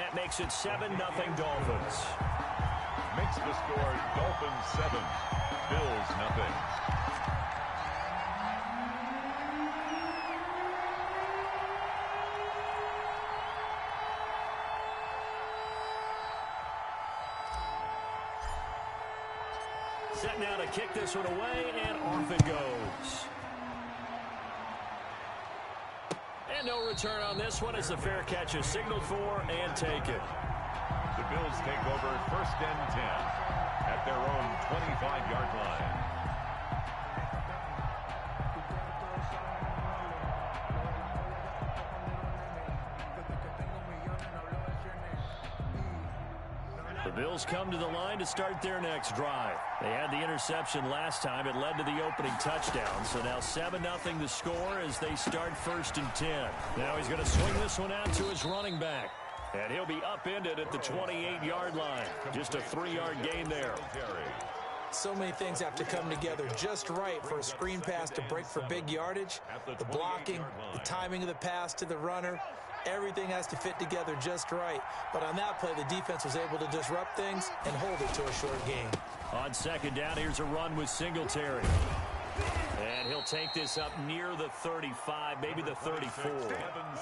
that makes it 7-0 Dolphins. Makes the score Dolphins 7, Bills nothing. Set now to kick this one away, and off it goes. And no return on this one as the fair catch is signaled for and taken. The Bills take over 1st and 10 at their own 25-yard line. The Bills come to the line to start their next drive. They had the interception last time. It led to the opening touchdown. So now 7-0 the score as they start 1st and 10. Now he's going to swing this one out to his running back. And he'll be upended at the 28-yard line. Just a 3-yard gain there. So many things have to come together just right for a screen pass to break for big yardage. The blocking, the timing of the pass to the runner. Everything has to fit together just right. But on that play, the defense was able to disrupt things and hold it to a short gain. On 2nd down, here's a run with Singletary. And he'll take this up near the 35, maybe the 34.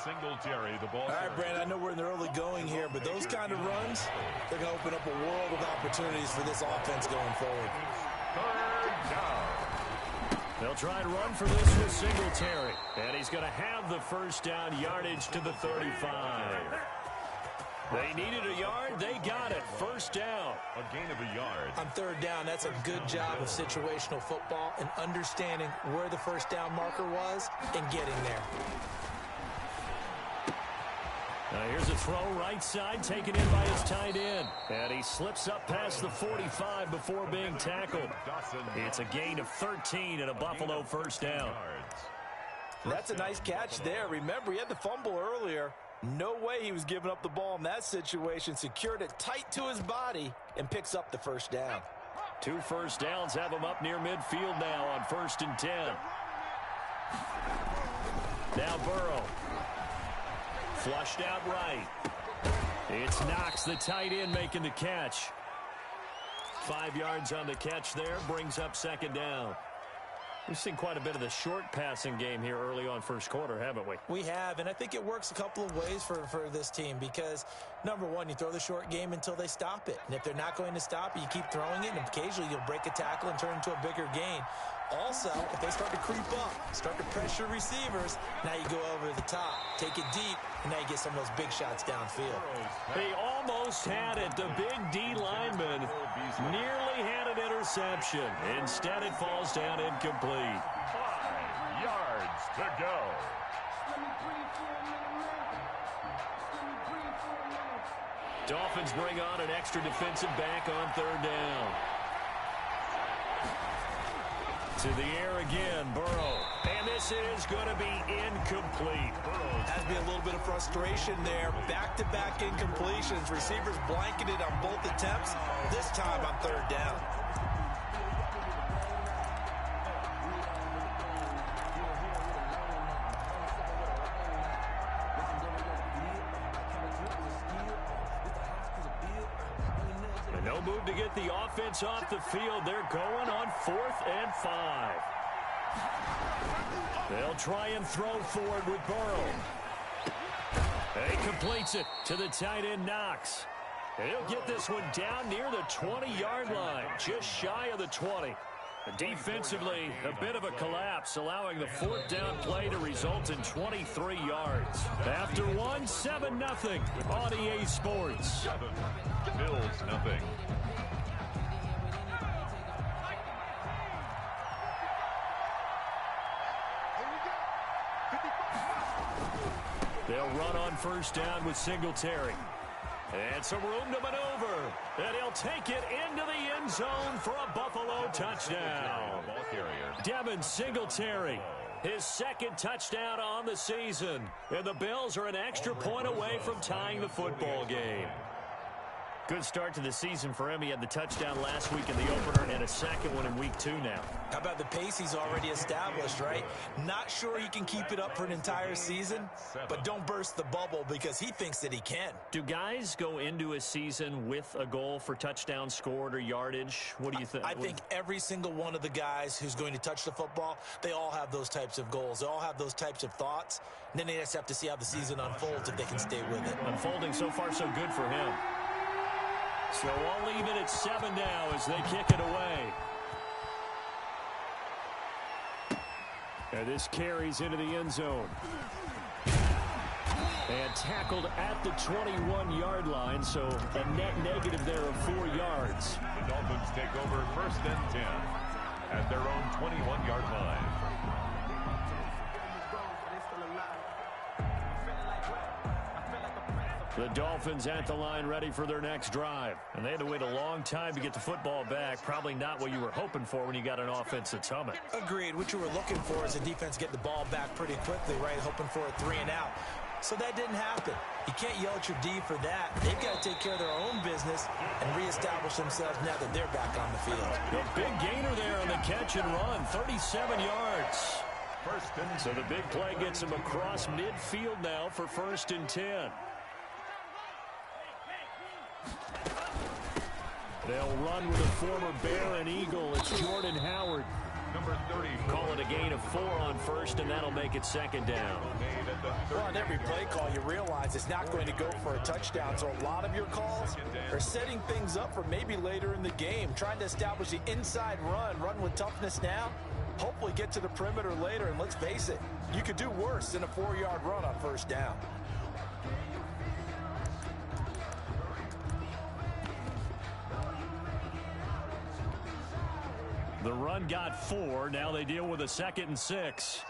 Singletary, the ball. All right, Brandon, I know we're in the early going here, but those kind of runs, they're going to open up a world of opportunities for this offense going forward. 3rd down. They'll try and run for this with Singletary. And he's going to have the 1st down yardage to the 35. They needed a yard. They got it. 1st down. A gain of a yard. On 3rd down, that's a good job of situational football and understanding where the 1st down marker was and getting there. Now here's a throw right side taken in by his tight end. And he slips up past the 45 before being tackled. It's a gain of 13 and a Buffalo 1st down. That's a nice catch there. Remember, he had the fumble earlier. No way he was giving up the ball in that situation. Secured it tight to his body and picks up the 1st down. 2 1st downs have him up near midfield now on 1st and 10. Now Burrow. Flushed out right. It's Knox, the tight end, making the catch. 5 yards on the catch there, brings up 2nd down. We've seen quite a bit of the short passing game here early on 1st quarter, haven't we? We have, and I think it works a couple of ways for this team because, number one, you throw the short game until they stop it. And if they're not going to stop it, you keep throwing it, and occasionally you'll break a tackle and turn into a bigger gain. Also, if they start to creep up, start to pressure receivers, now you go over the top, take it deep, and now you get some of those big shots downfield. He almost had it. The big D lineman nearly had an interception. Instead, it falls down incomplete. 5 yards to go. Dolphins bring on an extra defensive back on 3rd down. To the air again, Burrow. And this is going to be incomplete. Has to be a little bit of frustration there. Back-to-back incompletions. Receivers blanketed on both attempts, this time on 3rd down. No move to get the offense off the field. They're going on 4th and 5. They'll try and throw forward with Burrow. He completes it to the tight end, Knox. And he'll get this one down near the 20-yard line, just shy of the 20. Defensively, a bit of a collapse, allowing the 4th down play to result in 23 yards. After 7-0 on EA Sports. Bills nothing. They'll run on 1st down with Singletary. And some room to maneuver. And he'll take it into the end zone for a Buffalo touchdown. Devin Singletary, his 2nd touchdown on the season. And the Bills are an extra point away from tying the football game. Good start to the season for him. He had the touchdown last week in the opener and a second one in week 2 now. How about the pace he's already established, right? Not sure he can keep it up for an entire season, but don't burst the bubble because he thinks that he can. Do guys go into a season with a goal for touchdowns scored or yardage? What do you think? I think every single one of the guys who's going to touch the football, they all have those types of goals. They all have those types of thoughts. And then they just have to see how the season unfolds if they can stay with it. Unfolding so far so good for him. So all even at 7 now as they kick it away. And this carries into the end zone. And tackled at the 21-yard line, so a net negative there of 4 yards. The Dolphins take over 1st and 10 at their own 21-yard line. The Dolphins at the line ready for their next drive. And they had to wait a long time to get the football back. Probably not what you were hoping for when you got an offense that's humming. Agreed. What you were looking for is a defense get the ball back pretty quickly, right? Hoping for a 3 and out. So that didn't happen. You can't yell at your D for that. They've got to take care of their own business and reestablish themselves now that they're back on the field. A big gainer there on the catch and run. 37 yards. So the big play gets him across midfield now for 1st and 10. They'll run with a former Bear and Eagle. It's Jordan Howard. Number 30. Call it a gain of 4 on 1st, and that'll make it 2nd down. Well, on every play call, you realize it's not going to go for a touchdown. So a lot of your calls are setting things up for maybe later in the game, trying to establish the inside run with toughness now, hopefully get to the perimeter later. And let's face it, you could do worse than a 4-yard run on 1st down. The run got 4. Now they deal with a 2nd and 6.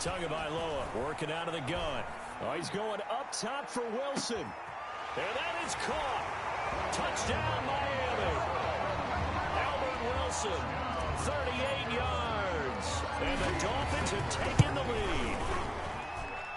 Tagovailoa working out of the gun. Oh, he's going up top for Wilson. And that is caught. Touchdown, Miami. Albert Wilson, 38 yards. And the Dolphins have taken the lead.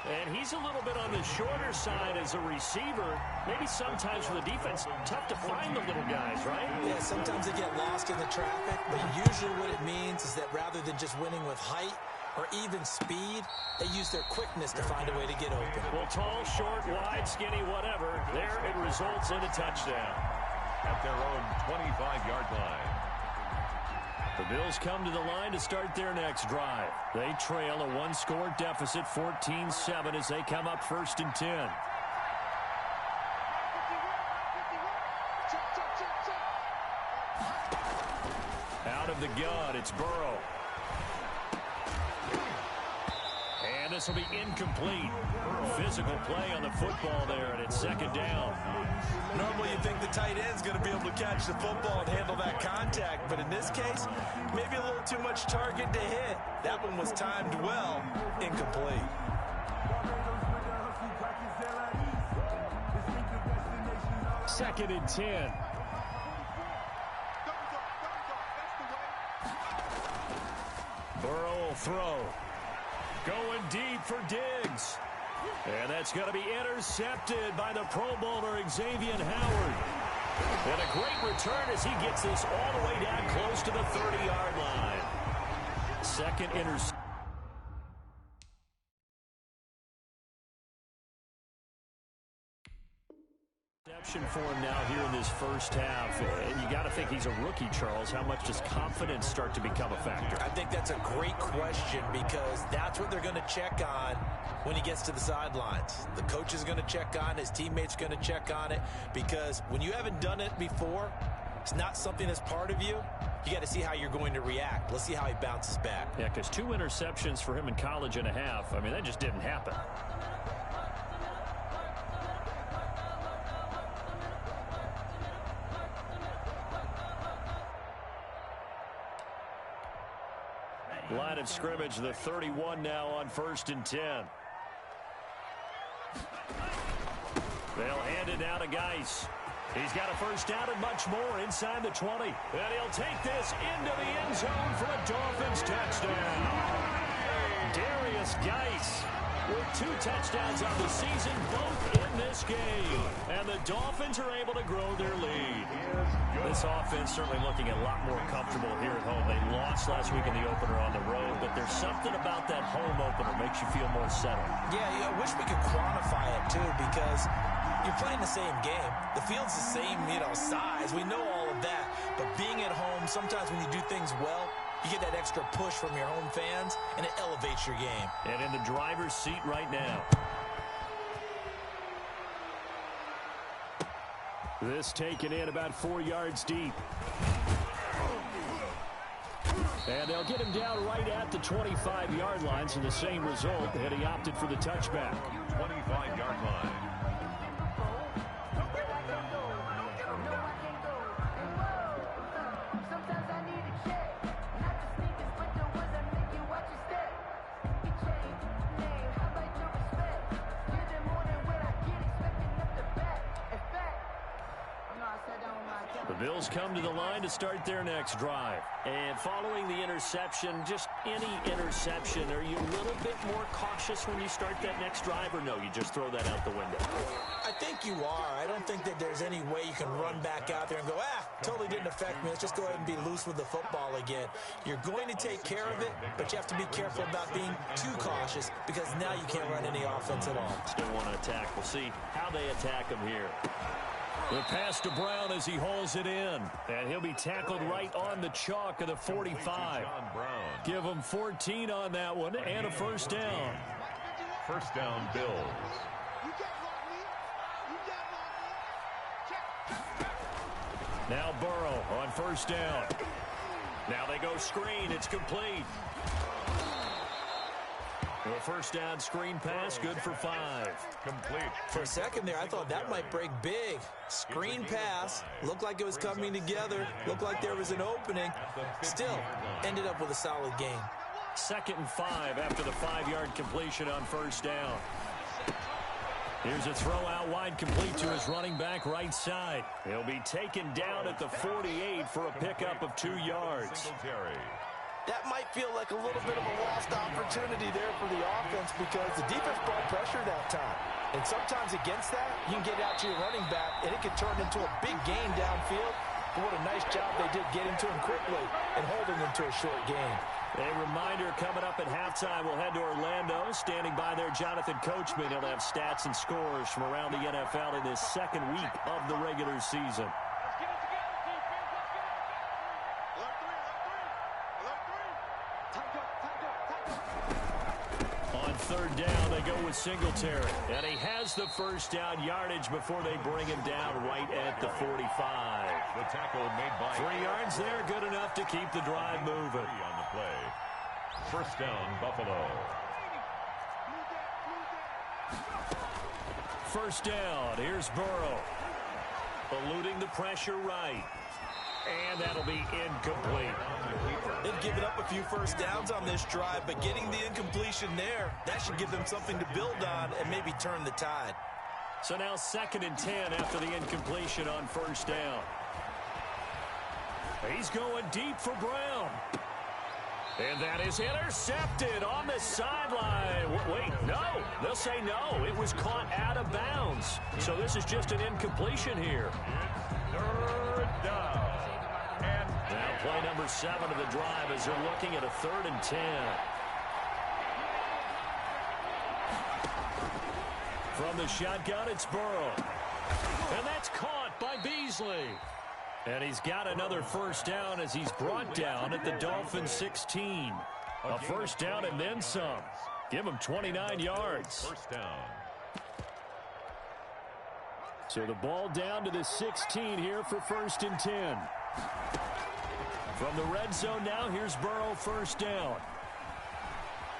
And he's a little bit on the shorter side as a receiver. Maybe sometimes for the defense, tough to find the little guys, right? Yeah, sometimes they get lost in the traffic, but usually what it means is that rather than just winning with height or even speed, they use their quickness to find a way to get open. Well, tall, short, wide, skinny, whatever, there it results in a touchdown. At their own 25-yard line. The Bills come to the line to start their next drive. They trail a 1-score deficit, 14-7, as they come up 1st and 10. Out of the gun, it's Burrow. And this will be incomplete. Physical play on the football there, and it's 2nd down. Normally you think the tight end's going to be able to catch the football and handle that contact, but in this case, maybe a little too much target to hit. That one was timed well, incomplete. Second and 10. Burrow will throw. Going deep for Diggs. And that's going to be intercepted by the Pro Bowler Xavier Howard. And a great return as he gets this all the way down close to the 30-yard line. 2nd interception. For him now here in this 1st half. And you got to think he's a rookie, Charles. How much does confidence start to become a factor? I think that's a great question because that's what they're going to check on when he gets to the sidelines. The coach is going to check on it. His teammates are going to check on it because when you haven't done it before, it's not something that's part of you. You got to see how you're going to react. Let's see how he bounces back. Yeah, because 2 interceptions for him in college and a half. I mean, that just didn't happen. Line of scrimmage, the 31 now on 1st and 10. They'll hand it down to Geis. He's got a first down and much more inside the 20. And he'll take this into the end zone for a Dolphins touchdown. Darius Geis with 2 touchdowns on the season, both in this game. And the Dolphins are able to grow their lead. This offense certainly looking a lot more comfortable here at home. They lost last week in the opener on the road, but there's something about that home opener makes you feel more settled. Yeah, I wish we could quantify it, too, because you're playing the same game. The field's the same, size. We know all of that. But being at home, sometimes when you do things well, you get that extra push from your home fans, and it elevates your game. And in the driver's seat right now. This taken in about 4 yards deep. And they'll get him down right at the 25-yard line, so the same result, and he opted for the touchback. 25-yard line. The Bills come to the line to start their next drive. And following the interception, just any interception, are you a little bit more cautious when you start that next drive, or no, you just throw that out the window? I think you are. I don't think that there's any way you can run back out there and go, totally didn't affect me. Let's just go ahead and be loose with the football again. You're going to take care of it, but you have to be careful about being too cautious because now you can't run any offense at all. Still want to attack. We'll see how they attack him here. The pass to Brown as he hauls it in. And he'll be tackled right on the chalk of the 45. Give him 14 on that one and a first down. First down, Bills. Now Burrow on first down. Now they go screen. It's complete. The first down screen pass, good for 5. Complete. For a second there, I thought that might break big. Screen pass, looked like it was coming together, looked like there was an opening. Still, ended up with a solid gain. 2nd and 5 after the 5-yard completion on first down. Here's a throw out wide, complete to his running back right side. He'll be taken down at the 48 for a pickup of 2 yards. That might feel like a little bit of a lost opportunity there for the offense because the defense brought pressure that time. And sometimes against that, you can get out to your running back, and it can turn into a big gain downfield. But what a nice job they did getting to him quickly and holding him to a short gain. A reminder coming up at halftime, we'll head to Orlando. Standing by there, Jonathan Coachman. He'll have stats and scores from around the NFL in this second week of the regular season. On third down, they go with Singletary. And he has the first down yardage before they bring him down right at the 45. The tackle made by 3 yards there, good enough to keep the drive moving. On the play. First down, Buffalo. First down, here's Burrow. Eluding the pressure right. And that'll be incomplete. They've given up a few first downs on this drive, but getting the incompletion there, that should give them something to build on and maybe turn the tide. So now 2nd and 10 after the incompletion on first down. He's going deep for Brown. And that is intercepted on the sideline. Wait, no. They'll say no. It was caught out of bounds. So this is just an incompletion here. Third down. Now play number 7 of the drive as they're looking at a 3rd and 10. From the shotgun, it's Burrow. And that's caught by Beasley. And he's got another first down as he's brought down at the Dolphins 16. A first down and then some. Give him 29 yards. First down. So the ball down to the 16 here for 1st and 10. From the red zone now, here's Burrow, first down.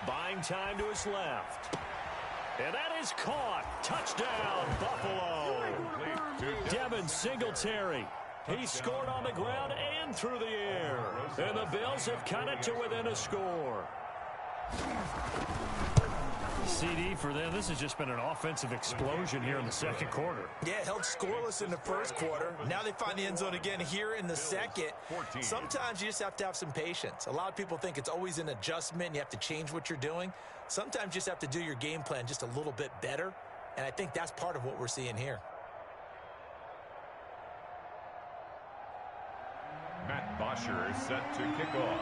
Buying time to his left. And that is caught. Touchdown, Buffalo. Devin Singletary. He scored on the ground and through the air. And the Bills have cut it to within a score. CD for them. This has just been an offensive explosion here in the second quarter. Yeah, held scoreless in the first quarter. Now they find the end zone again here in the second. Sometimes you just have to have some patience. A lot of people think it's always an adjustment. You have to change what you're doing. Sometimes you just have to do your game plan just a little bit better. And I think that's part of what we're seeing here. Matt Bosher is set to kick off.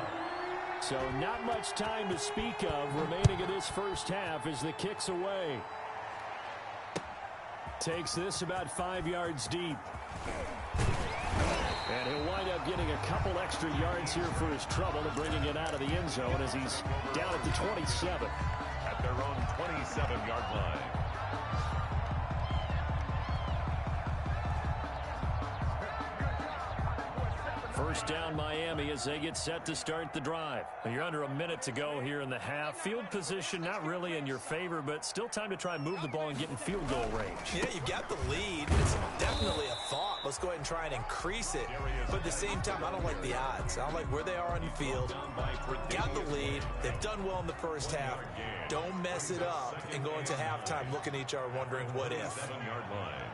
So not much time to speak of remaining in this first half as the kick's away. Takes this about 5 yards deep. And he'll wind up getting a couple extra yards here for his trouble and bringing it out of the end zone as he's down at the 27. At their own 27-yard line. First down Miami as they get set to start the drive. You're under a minute to go here in the half. Field position not really in your favor, but still time to try and move the ball and get in field goal range. Yeah, you've got the lead. It's definitely a thought. Let's go ahead and try and increase it. But at the same time, I don't like the odds. I don't like where they are on the field. Got the lead. They've done well in the first half. Don't mess it up and go into halftime looking at each other wondering what if. 7-yard line.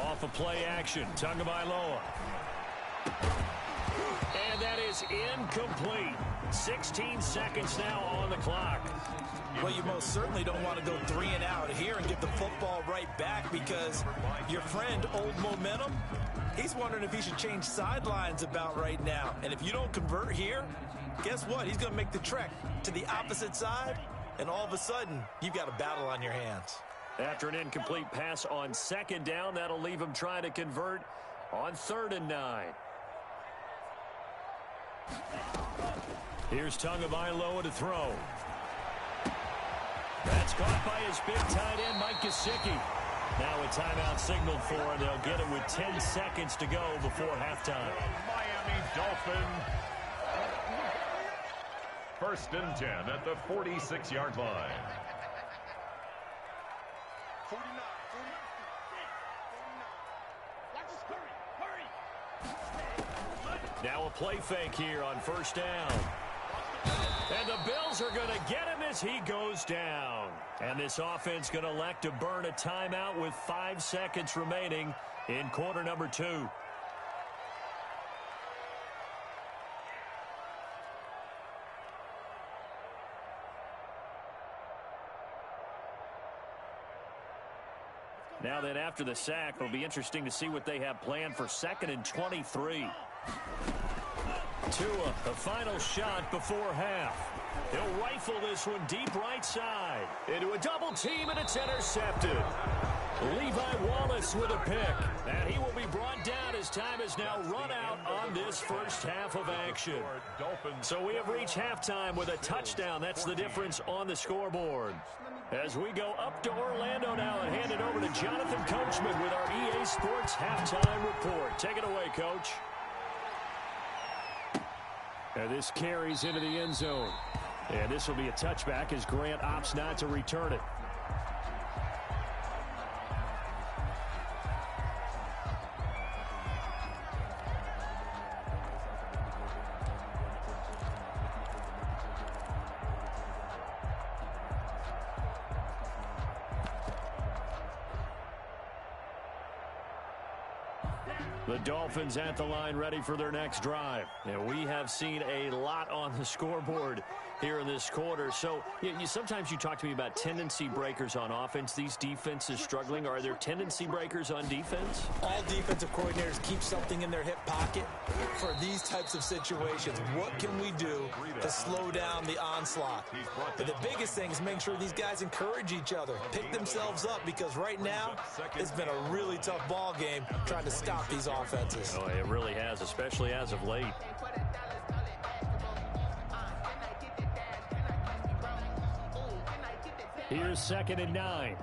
Off a play action. Tagovailoa. And that is incomplete. 16 seconds now on the clock. Well, you most certainly don't want to go 3 and out here and get the football right back because your friend, Old Momentum, he's wondering if he should change sidelines about right now. And if you don't convert here, guess what? He's going to make the trek to the opposite side, and all of a sudden, you've got a battle on your hands. After an incomplete pass on second down, that'll leave him trying to convert on 3rd and 9. Here's Tagovailoa to throw. That's caught by his big tight end, Mike Gesicki. Now a timeout signaled for, and they'll get it with 10 seconds to go before halftime. Miami Dolphin. 1st and 10 at the 46-yard line. Now a play fake here on 1st down. And the Bills are going to get him as he goes down. And this offense going to elect to burn a timeout with 5 seconds remaining in quarter number 2. Now then, after the sack, it'll be interesting to see what they have planned for 2nd and 23. Tua, the final shot before half. He'll rifle this one deep right side. Into a double team, and it's intercepted. Levi Wallace with a pick. And he will be brought down as time has now run out on this first half of action. So we have reached halftime with a touchdown. That's the difference on the scoreboard. As we go up to Orlando now and hand it over to Jonathan Coachman with our EA Sports Halftime Report. Take it away, Coach. And this carries into the end zone. And this will be a touchback as Grant opts not to return it. The Dolphins at the line ready for their next drive. And we have seen a lot on the scoreboard here in this quarter. So sometimes you talk to me about tendency breakers on offense. These defenses struggling. Are there tendency breakers on defense? All defensive coordinators keep something in their hip pocket for these types of situations. What can we do to slow down the onslaught? But the biggest thing is make sure these guys encourage each other, pick themselves up, because right now it's been a really tough ball game trying to stop these offenses. Oh, it really has, especially as of late. Here's 2nd and 9.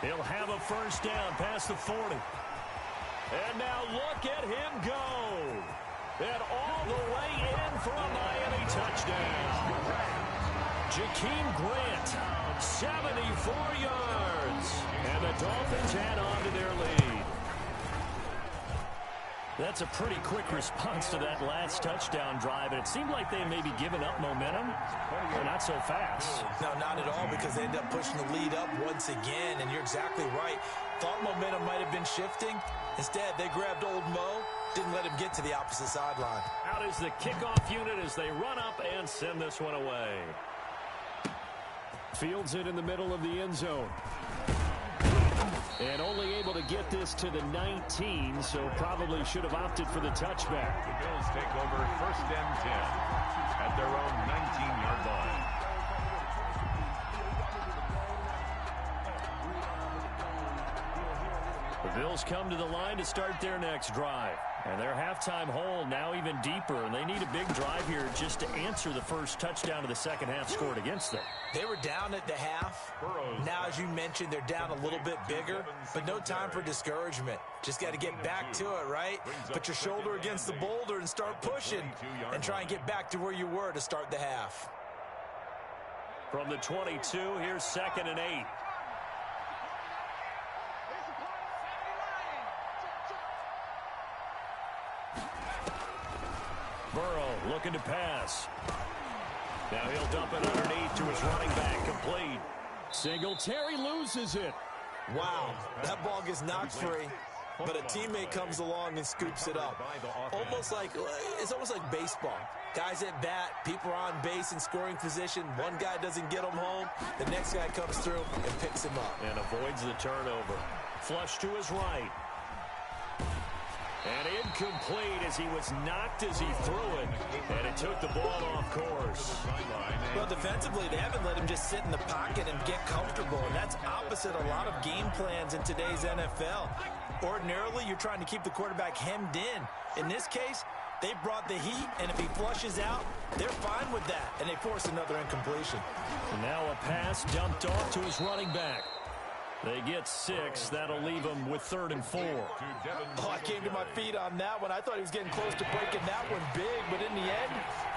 He'll have a first down past the 40. And now look at him go. And all the way in for a Miami touchdown. Jakeem Grant, 74 yards. And the Dolphins add on to their lead. That's a pretty quick response to that last touchdown drive, and it seemed like they may be giving up momentum, but not so fast. No, not at all, because they end up pushing the lead up once again, and you're exactly right. Thought momentum might have been shifting. Instead, they grabbed old Mo, didn't let him get to the opposite sideline. Out is the kickoff unit as they run up and send this one away. Fields it in the middle of the end zone. And only able to get this to the 19, so probably should have opted for the touchback. The Bills take over 1st and 10 at their own 19-yard line. The Bills come to the line to start their next drive. And their halftime hole now even deeper, and they need a big drive here just to answer the first touchdown of the second half scored against them. They were down at the half. Now, as you mentioned, they're down a little bit bigger, but no time for discouragement. Just got to get back to it, right? Put your shoulder against the boulder and start pushing and try and get back to where you were to start the half. From the 22, here's 2nd and 8. Burrow looking to pass. Now he'll dump it underneath to his running back, complete. Singletary loses it. Wow, that ball gets knocked free, but a teammate comes along and scoops it up. It's almost like baseball. Guys at bat, people are on base in scoring position. One guy doesn't get him home. The next guy comes through and picks him up. And avoids the turnover. Flush to his right. And incomplete as he was knocked as he threw it. And it took the ball off course. Well, defensively, they haven't let him just sit in the pocket and get comfortable. And that's opposite a lot of game plans in today's NFL. Ordinarily, you're trying to keep the quarterback hemmed in. In this case, they brought the heat, and if he flushes out, they're fine with that. And they force another incompletion. And now a pass dumped off to his running back. They get 6. That'll leave them with 3rd and 4. Oh, I came to my feet on that one. I thought he was getting close to breaking that one big, but in the end,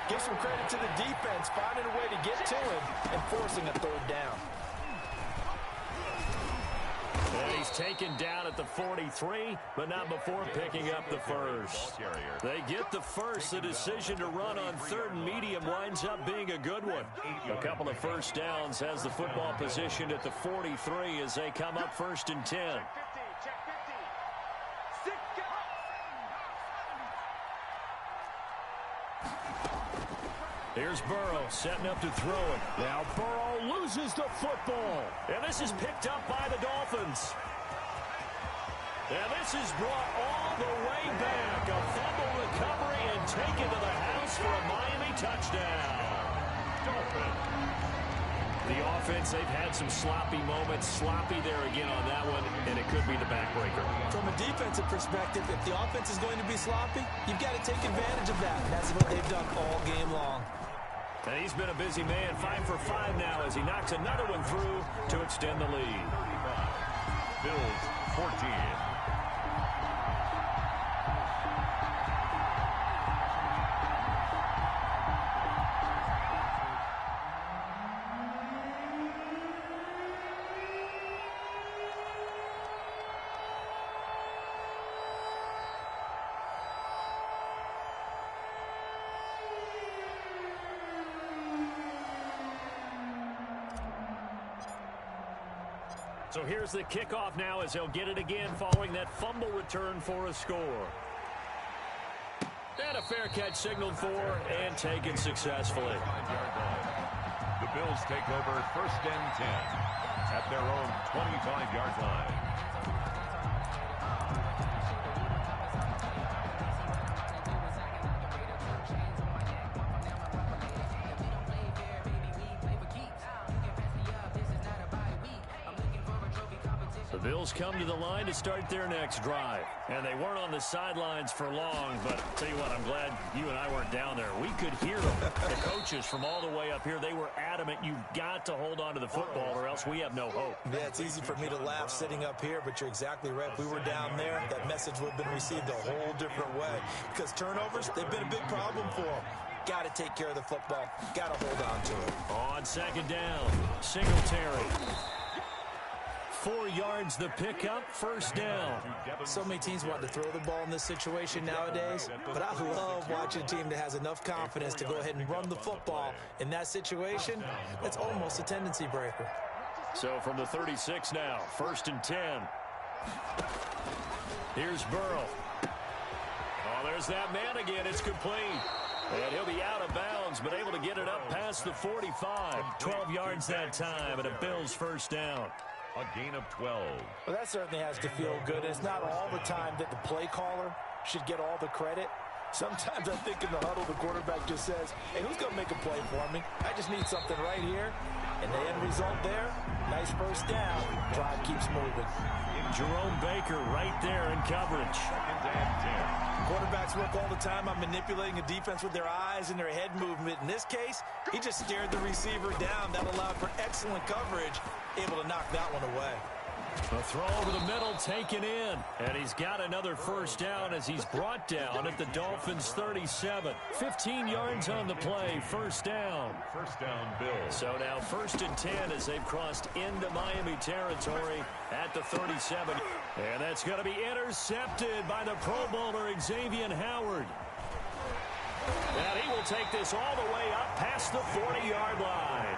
give some credit to the defense, finding a way to get to him and forcing a 3rd down. And he's taken down at the 43, but not before picking up the first. They get the first. The decision to run on 3rd and medium winds up being a good one. A couple of first downs, has the football positioned at the 43 as they come up 1st and 10. Here's Burrow setting up to throw it. Now Burrow loses the football. And this is picked up by the Dolphins. And this is brought all the way back. A fumble recovery and taken to the house for a Miami touchdown. Dolphins. The offense, they've had some sloppy moments. Sloppy there again on that one, and it could be the backbreaker. From a defensive perspective, if the offense is going to be sloppy, you've got to take advantage of that. And that's what they've done all game long. And he's been a busy man, 5 for 5 now as he knocks another one through to extend the lead. Bills 14. So here's the kickoff now as they'll get it again following that fumble return for a score. And a fair catch signaled for and taken successfully. The Bills take over 1st and 10 at their own 25-yard line. The Bills come to the line to start their next drive. And they weren't on the sidelines for long, but I'll tell you what, I'm glad you and I weren't down there. We could hear them. The coaches from all the way up here, they were adamant, you've got to hold on to the football or else we have no hope. Yeah, it's easy for me to laugh sitting up here, but you're exactly right. If we were down there, that message would have been received a whole different way. Because turnovers, they've been a big problem for them. got to take care of the football. Got to hold on to it. On second down, Singletary. 4 yards the pickup, first down. So many teams want to throw the ball in this situation nowadays, but I love watching a team that has enough confidence to go ahead and run the football. In that situation, that's almost a tendency breaker. So from the 36 now, first and 10. Here's Burrow. Oh, there's that man again. It's complete. And he'll be out of bounds, but able to get it up past the 45. 12 yards that time, and a Bills first down. A gain of 12. Well, that certainly has to feel good. It's not all the time that the play caller should get all the credit. Sometimes I think in the huddle, the quarterback just says, hey, who's going to make a play for me? I just need something right here. And the end result there, nice first down. Drive keeps moving. Jerome Baker right there in coverage. Quarterbacks work all the time on manipulating a defense with their eyes and their head movement. In this case, he just stared the receiver down. That allowed for excellent coverage, able to knock that one away. A throw over the middle taken in. And he's got another first down as he's brought down at the Dolphins' 37. 15 yards on the play, first down. First down, Bills. So now first and 10 as they've crossed into Miami territory at the 37. And that's going to be intercepted by the Pro Bowler Xavier Howard. And he will take this all the way up past the 40-yard line.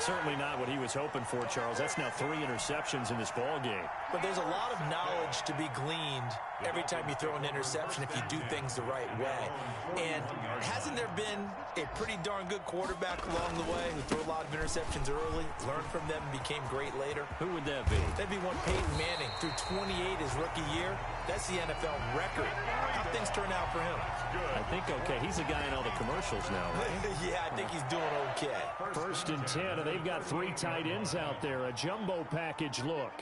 Certainly not what he was hoping for, Charles. That's now 3 interceptions in this ball game. But there's a lot of knowledge to be gleaned every time you throw an interception if you do things the right way. And hasn't there been a pretty darn good quarterback along the way who threw a lot of interceptions early, learned from them, and became great later? Who would that be? That'd be one Peyton Manning. Threw 28 his rookie year. That's the NFL record. How things turn out for him? I think okay. He's a guy in all the commercials now, right? Yeah, I think he's doing okay. First and 10, and they've got 3 tight ends out there. A jumbo package look.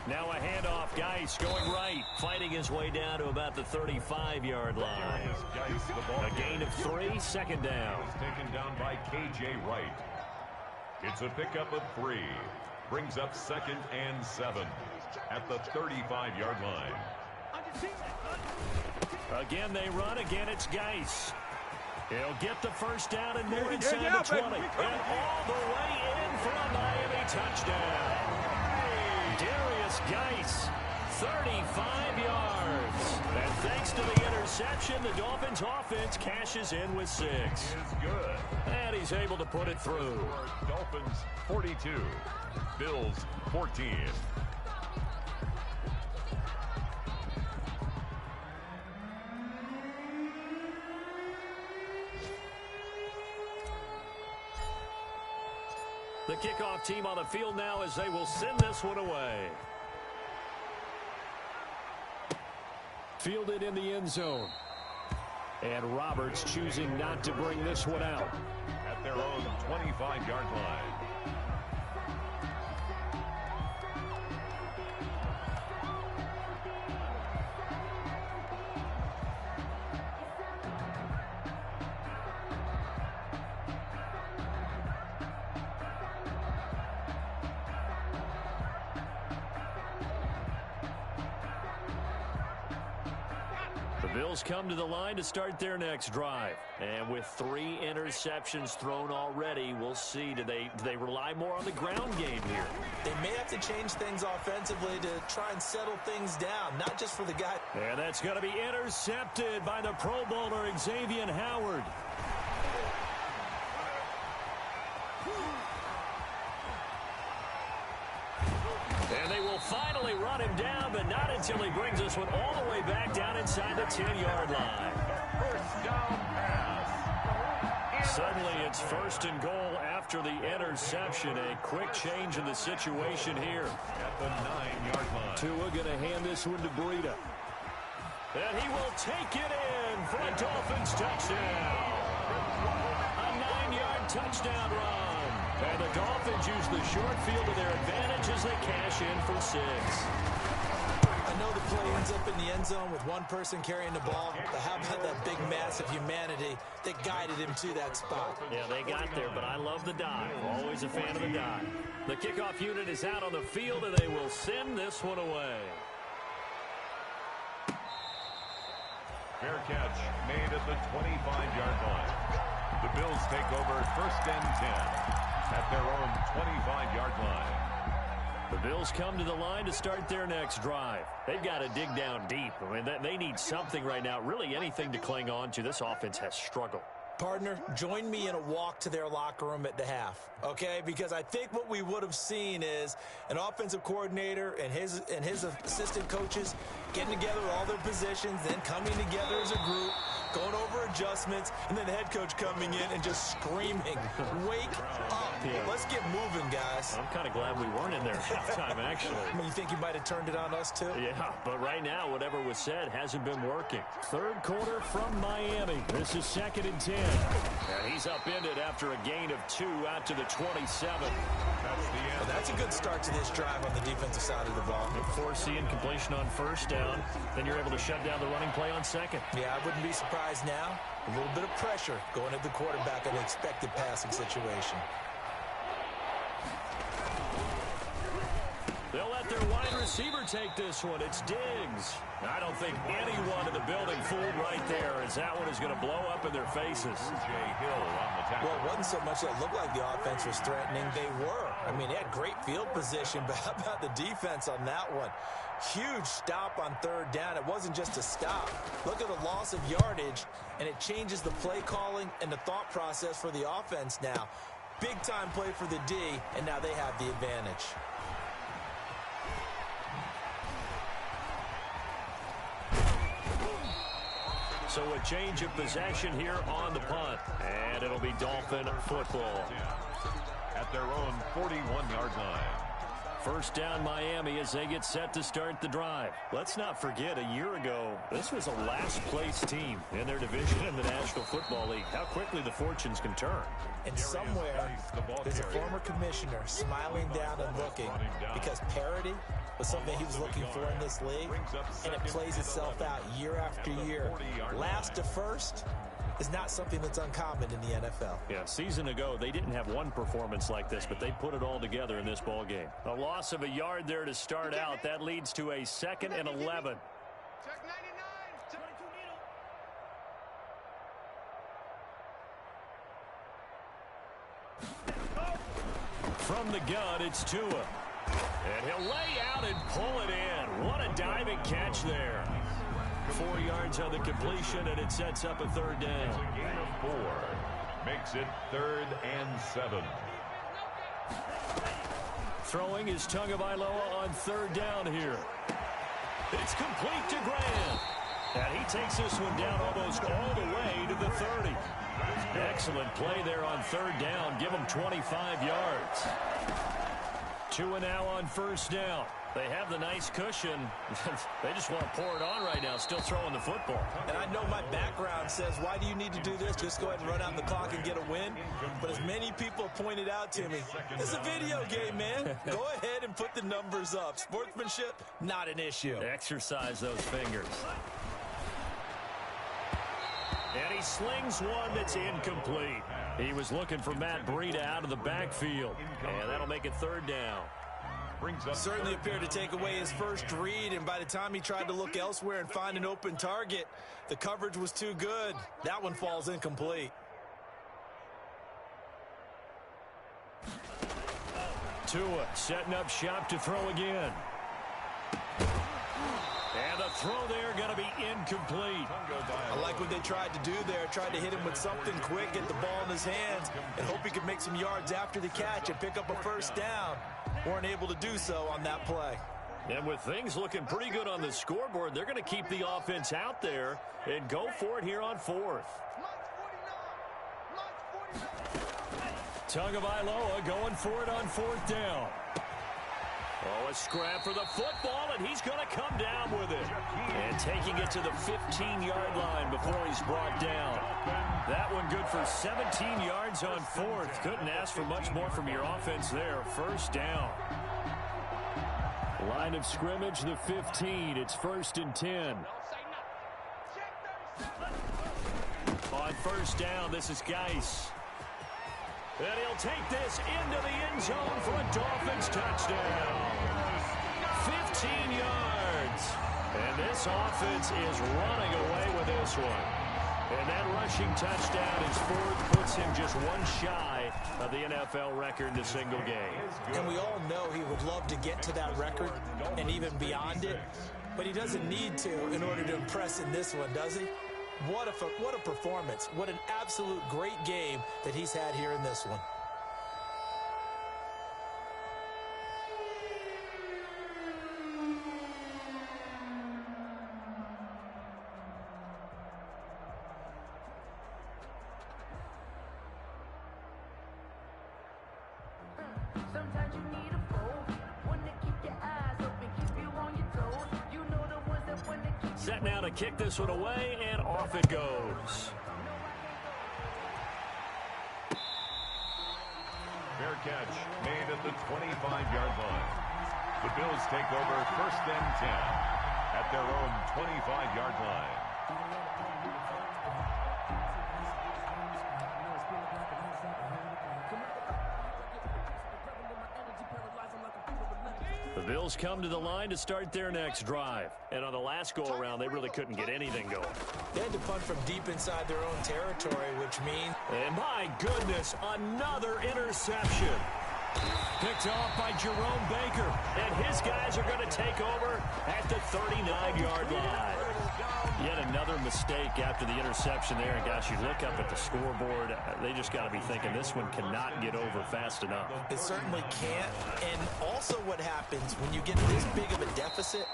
Now a handoff. Geis going right, fighting his way down to about the 35-yard line. A gain of 3, second down. Taken down by K.J. Wright. It's a pickup of 3. Brings up second and 7 at the 35-yard line. Again, they run. Again, it's Geis. He'll get the first down and more inside the 20. And all the way in for a Miami touchdown. Darius Geis, 35 yards. And thanks to the interception, the Dolphins offense cashes in with 6. Is good. And he's able to put it through. Dolphins 42, Bills 14. The kickoff team on the field now as they will send this one away. Fielded in the end zone. And Roberts choosing not to bring this one out. At their own 25-yard line. Bills come to the line to start their next drive. And with 3 interceptions thrown already, we'll see. Do they rely more on the ground game here? They may have to change things offensively to try and settle things down, not just for the guy. And that's going to be intercepted by the Pro Bowler Xavier Howard. And they will finally run him down, but not until he brings this one all the way back down inside the 10-yard line. First down pass. Suddenly it's first and goal after the interception. A quick change in the situation here. At the 9-yard line. Tua going to hand this one to Breida. And he will take it in for a Dolphins touchdown. A 9-yard touchdown run. And the Dolphins use the short field to their advantage as they cash in for 6. I know the play ends up in the end zone with one person carrying the ball, but how about that big mass of humanity that guided him to that spot? Yeah, they got there, but I love the dive. Always a fan of the dive. The kickoff unit is out on the field, and they will send this one away. Fair catch made at the 25-yard line. The Bills take over 1st and 10 at their own 25-yard line. The Bills come to the line to start their next drive. They've got to dig down deep. I mean, they need something right now, really anything to cling on to. This offense has struggled. Partner, join me in a walk to their locker room at the half, okay? Because I think what we would have seen is an offensive coordinator and his assistant coaches getting together all their positions, then coming together as a group, going over adjustments, and then the head coach coming in and just screaming, wake up. Yeah. Let's get moving, guys. I'm kind of glad we weren't in there at halftime, actually. I mean, you think you might have turned it on us, too? Yeah, but right now, whatever was said hasn't been working. Third quarter from Miami. This is 2nd and 10. And he's upended after a gain of 2 out to the 27. Well, that's a good start to this drive on the defensive side of the ball. Forcing incompletion on 1st down. Then you're able to shut down the running play on 2nd. Yeah, I wouldn't be surprised now. A little bit of pressure going at the quarterback in an expected passing situation. They'll let their wide receiver take this one. It's Diggs. I don't think anyone in the building fooled right there, as that one is going to blow up in their faces. Well, it wasn't so much that it looked like the offense was threatening. They were. I mean, they had great field position, but how about the defense on that one? Huge stop on 3rd down. It wasn't just a stop. Look at the loss of yardage, and it changes the play calling and the thought process for the offense now. Big-time play for the D, and now they have the advantage. So a change of possession here on the punt. And it'll be Dolphin football. At their own 41-yard line. 1st down Miami as they get set to start the drive. Let's not forget, a year ago, this was a last-place team in their division in the National Football League. How quickly the fortunes can turn. And somewhere, there's a former commissioner smiling down and looking because parity was something he was looking for in this league, and it plays itself out year after year. Last to first is not something that's uncommon in the NFL. Yeah, season ago, they didn't have one performance like this, but they put it all together in this ball game. A loss of a yard there to start out. That leads to a 2nd and 11. From the gun, it's Tua. And he'll lay out and pull it in. What a diving catch there. 4 yards on the completion, and it sets up a 3rd down. It's a gain of 4. Makes it 3rd and 7. Throwing is Tagovailoa on 3rd down here. It's complete to Grant. And he takes this one down almost all the way to the 30. Excellent play there on 3rd down. Give him 25 yards. Tua now on 1st down. They have the nice cushion. They just want to pour it on right now, still throwing the football. And I know my background says, why do you need to do this? Just go ahead and run out the clock and get a win. But as many people pointed out to me, it's a video game, man. Go ahead and put the numbers up. Sportsmanship, not an issue. Exercise those fingers. And he slings one that's incomplete. He was looking for Matt Breida out of the backfield. And that'll make it 3rd down. Certainly appeared to take away his first read, and by the time he tried to look elsewhere and find an open target, the coverage was too good. That one falls incomplete. Tua setting up shop to throw again. And the throw there going to be incomplete. I like what they tried to do there. Tried to hit him with something quick, get the ball in his hands, and hope he could make some yards after the catch and pick up a 1st down. Weren't able to do so on that play. And with things looking pretty good on the scoreboard, they're going to keep the offense out there and go for it here on 4th. Tagovailoa going for it on 4th down. Oh, a scrap for the football, and he's going to come down with it. And taking it to the 15-yard line before he's brought down. That one good for 17 yards on 4th. Couldn't ask for much more from your offense there. 1st down. Line of scrimmage, the 15. It's 1st and 10. On 1st down, this is Geis. And he'll take this into the end zone for a Dolphins touchdown. 15 yards. And this offense is running away with this one. And that rushing touchdown, his fourth, puts him just one shy of the NFL record in a single game. And we all know he would love to get to that record and even beyond it. But he doesn't need to in order to impress in this one, does he? What a performance. What an absolute great game that he's had here in this one. Set now to kick this one away, and off it goes. Fair catch made at the 25-yard line. The Bills take over 1st and 10 at their own 25-yard line. The Bills come to the line to start their next drive. And on the last go-around, they really couldn't get anything going. They had to punt from deep inside their own territory, which means... And my goodness, another interception. Picked off by Jerome Baker. And his guys are going to take over at the 39-yard line. Yet another mistake after the interception there. And gosh, you look up at the scoreboard, they just got to be thinking this one cannot get over fast enough. It certainly can't. And also what happens when you get this big of a deficit,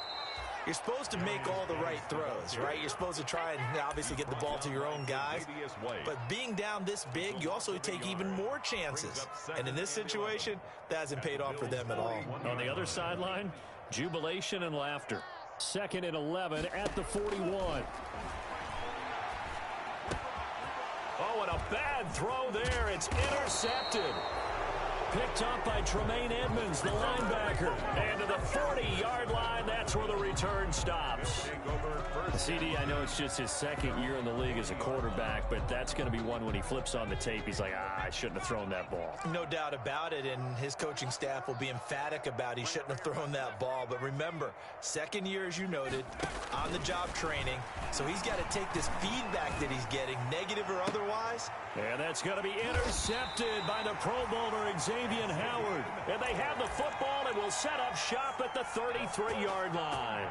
you're supposed to make all the right throws, right? You're supposed to try and obviously get the ball to your own guys. But being down this big, you also take even more chances. And in this situation, that hasn't paid off for them at all. On the other sideline, jubilation and laughter. 2nd and 11 at the 41. Oh, and a bad throw there. It's intercepted. Picked up by Tremaine Edmonds, the linebacker. And to the 40-yard line, that's where the return stops. CD, I know it's just his 2nd year in the league as a quarterback, but that's going to be one when he flips on the tape. He's like, I shouldn't have thrown that ball. No doubt about it, and his coaching staff will be emphatic about he shouldn't have thrown that ball. But remember, 2nd year, as you noted, on-the-job training, so he's got to take this feedback that he's getting, negative or otherwise. And that's going to be intercepted by the Pro Bowler Xavier Howard. And they have the football and will set up shop at the 33-yard line.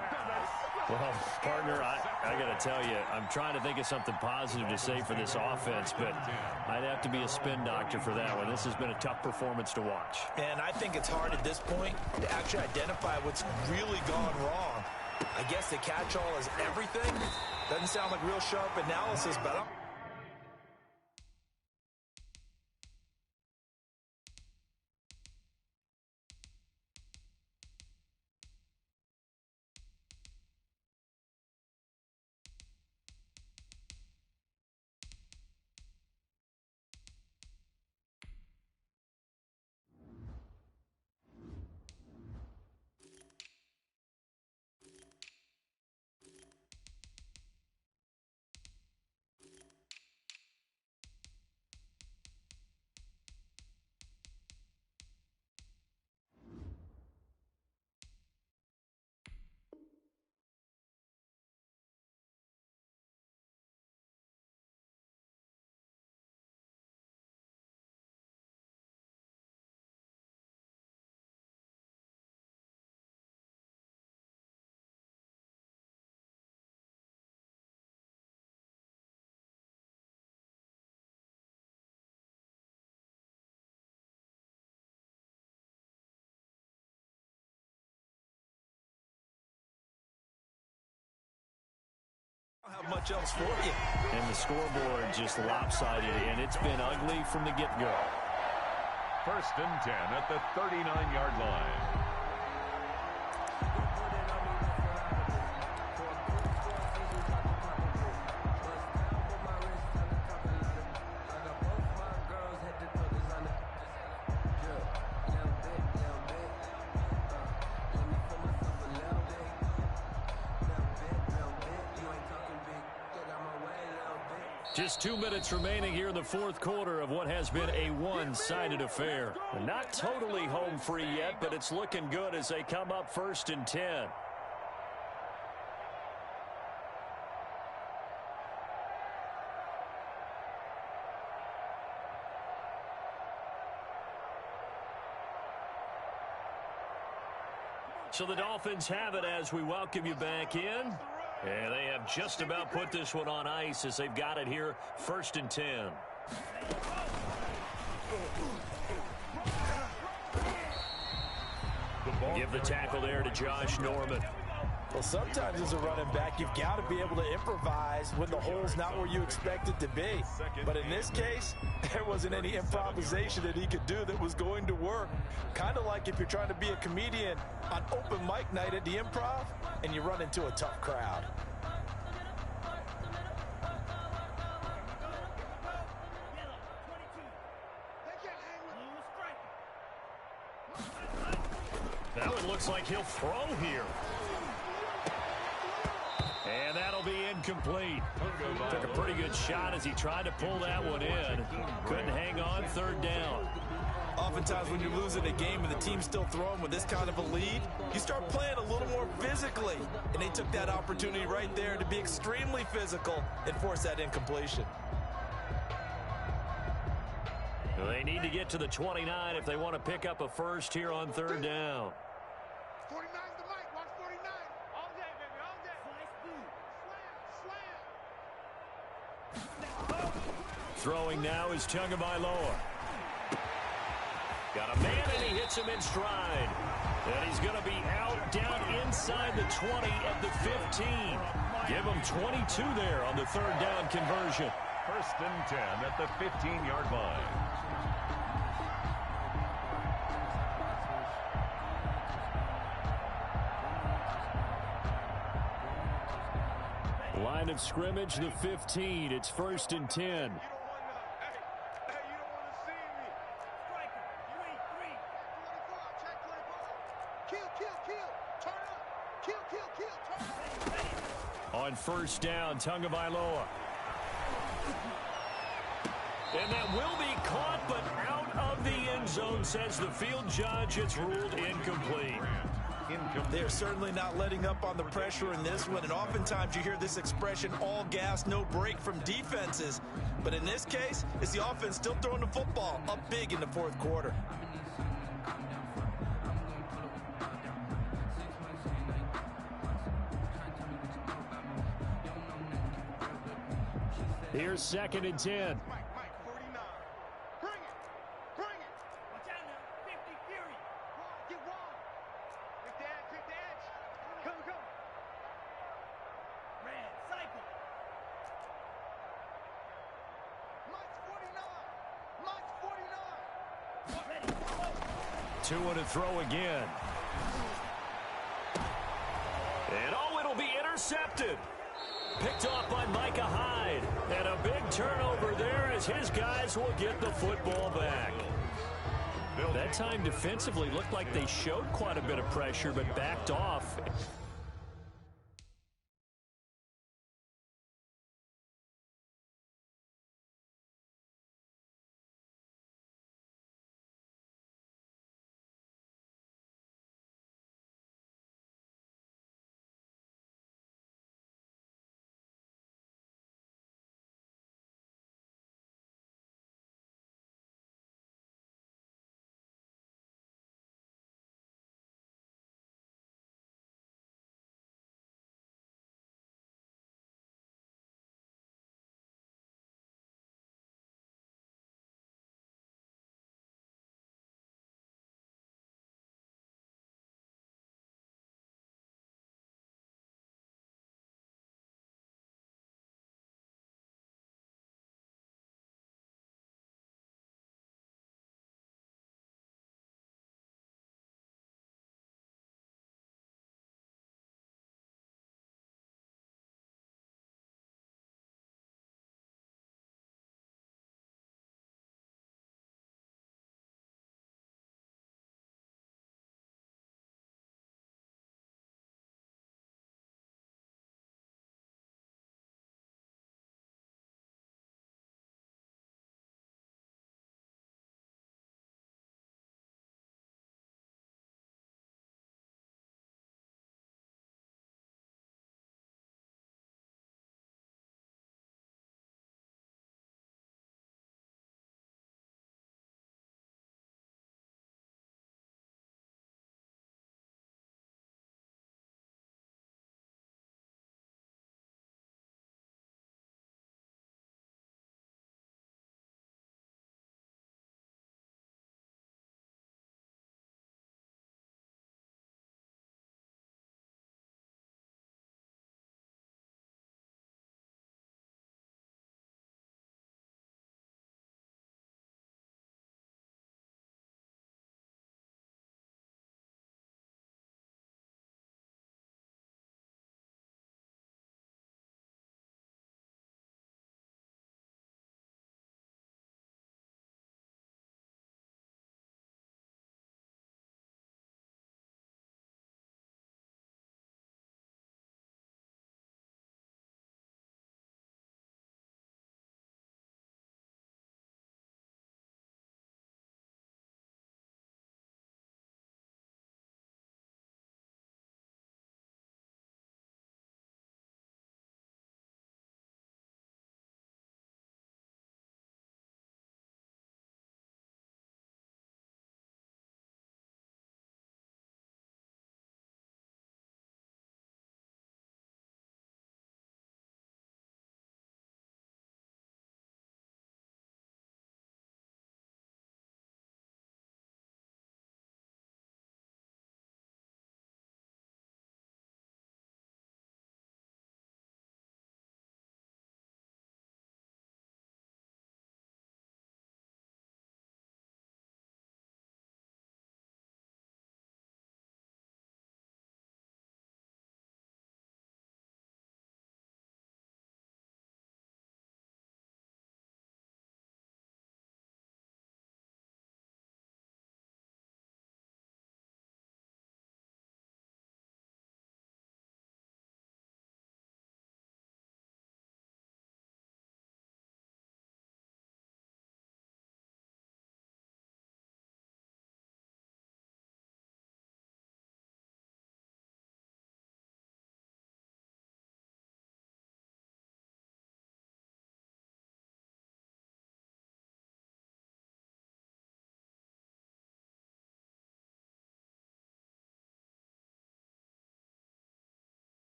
Well, partner, I got to tell you, I'm trying to think of something positive to say for this offense, but I'd have to be a spin doctor for that one. This has been a tough performance to watch. And I think it's hard at this point to actually identify what's really gone wrong. I guess the catch-all is everything. Doesn't sound like real sharp analysis, but I'm... I don't have much else for you. And the scoreboard just lopsided, and it's been ugly from the get-go. 1st and 10 at the 39-yard line. Just 2 minutes remaining here in the 4th quarter of what has been a one-sided affair. Not totally home free yet, but it's looking good as they come up 1st and 10. So the Dolphins have it as we welcome you back in. And they have just about put this one on ice as they've got it here, 1st and 10. Give the tackle there to Josh Norman. Well, sometimes as a running back, you've got to be able to improvise when the hole's not where you expect it to be. But in this case, there wasn't any improvisation that he could do that was going to work. Kind of like if you're trying to be a comedian on open mic night at the Improv and you run into a tough crowd. That one looks like he'll throw here. And that'll be incomplete. Took a pretty good shot as he tried to pull that one in. Couldn't hang on, 3rd down. Oftentimes when you're losing a game and the team's still throwing with this kind of a lead, you start playing a little more physically. And they took that opportunity right there to be extremely physical and force that incompletion. They need to get to the 29 if they want to pick up a first here on 3rd down. 49's the mic. Watch 49. All day, baby. All day. Slam. Throwing now is Tagovailoa. Got a man, and he hits him in stride. And he's going to be out down inside the 20 at the 15. Give him 22 there on the 3rd down conversion. 1st and 10 at the 15-yard line. Line of scrimmage, the 15. It's 1st and 10. You don't want to. Hey, you don't want to see me. Striker, you ain't 3. Check 24. Kill. Turn up. Kill. Turn up. On 1st down, Tagovailoa. And that will be caught, but out of the end zone, says the field judge. It's ruled incomplete. They're certainly not letting up on the pressure in this one, and oftentimes you hear this expression, all gas, no break from defenses. But in this case, it's the offense still throwing the football up big in the 4th quarter. Here's 2nd and 10. Mike, 49. Bring it. Watch out now. 50 Fury. Get wrong. Take the edge. Come. Red, cycle. Mike's 49. Two to throw again. And it'll be intercepted. Picked off by Micah Hyde. And a big turnover there as his guys will get the football back. That time defensively looked like they showed quite a bit of pressure but backed off.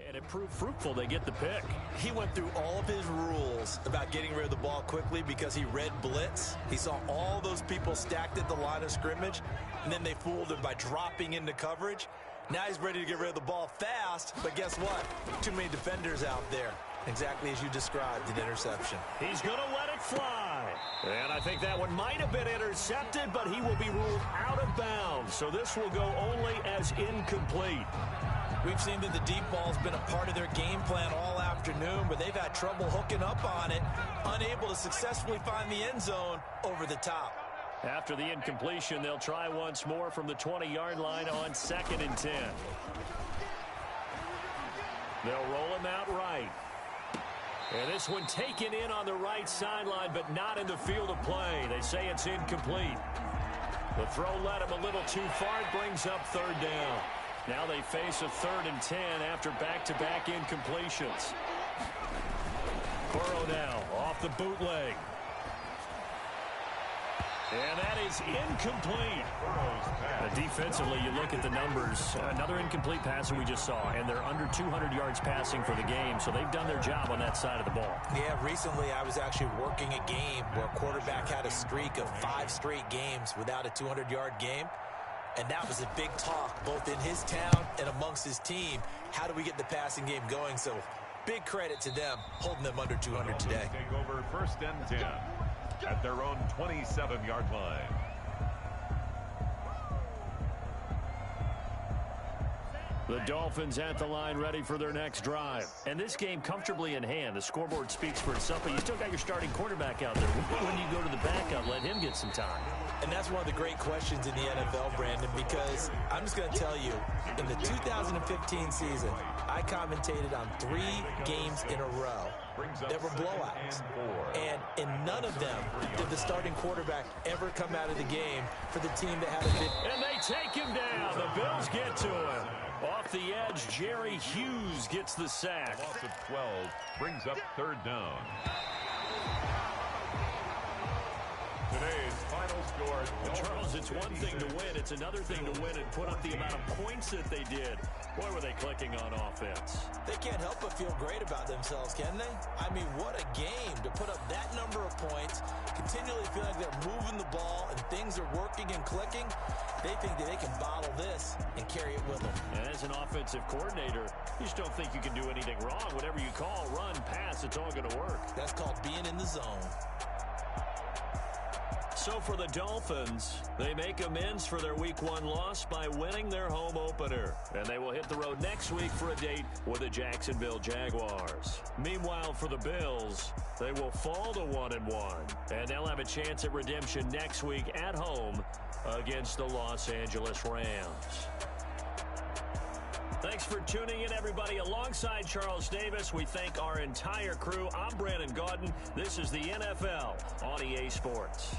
And it proved fruitful. They get the pick. He went through all of his rules about getting rid of the ball quickly because he read blitz. He saw all those people stacked at the line of scrimmage, and then they fooled him by dropping into coverage. Now he's ready to get rid of the ball fast, but guess what? Too many defenders out there. Exactly as you described, an interception. He's going to let it fly. And I think that one might have been intercepted, but he will be ruled out of bounds. So this will go only as incomplete. We've seen that the deep ball's been a part of their game plan all afternoon, but they've had trouble hooking up on it, unable to successfully find the end zone over the top. After the incompletion, they'll try once more from the 20-yard line on 2nd and 10. They'll roll him out right. And this one taken in on the right sideline, but not in the field of play. They say it's incomplete. The throw led him a little too far. It brings up 3rd down. Now they face a 3rd and 10 after back-to-back incompletions. Burrow now off the bootleg. And that is incomplete. Defensively, you look at the numbers. Another incomplete pass that we just saw, and they're under 200 yards passing for the game, so they've done their job on that side of the ball. Yeah, recently I was actually working a game where a quarterback had a streak of 5 straight games without a 200-yard game. And that was a big talk, both in his town and amongst his team. How do we get the passing game going? So big credit to them, holding them under 200 today. Take over 1st and 10 at their own 27-yard line. The Dolphins at the line ready for their next drive. And this game comfortably in hand. The scoreboard speaks for itself, but you still got your starting quarterback out there. When you go to the backup, let him get some time. And that's one of the great questions in the NFL, Brandon, because I'm just going to tell you, in the 2015 season, I commentated on 3 games in a row that were blowouts. And in none of them did the starting quarterback ever come out of the game for the team that had a big... And they take him down. The Bills get to him. Off the edge, Jerry Hughes gets the sack. Loss of 12 brings up 3rd down. Today's final score. Charles, it's one thing to win. It's another thing to win and put up the amount of points that they did. Boy, were they clicking on offense. They can't help but feel great about themselves, can they? I mean, what a game to put up that number of points, continually feel like they're moving the ball and things are working and clicking. They think that they can bottle this and carry it with them. And as an offensive coordinator, you just don't think you can do anything wrong. Whatever you call, run, pass, it's all going to work. That's called being in the zone. So for the Dolphins, they make amends for their Week 1 loss by winning their home opener. And they will hit the road next week for a date with the Jacksonville Jaguars. Meanwhile, for the Bills, they will fall to 1-1. And they'll have a chance at redemption next week at home against the Los Angeles Rams. Thanks for tuning in, everybody. Alongside Charles Davis, we thank our entire crew. I'm Brandon Gaudin. This is the NFL on EA Sports.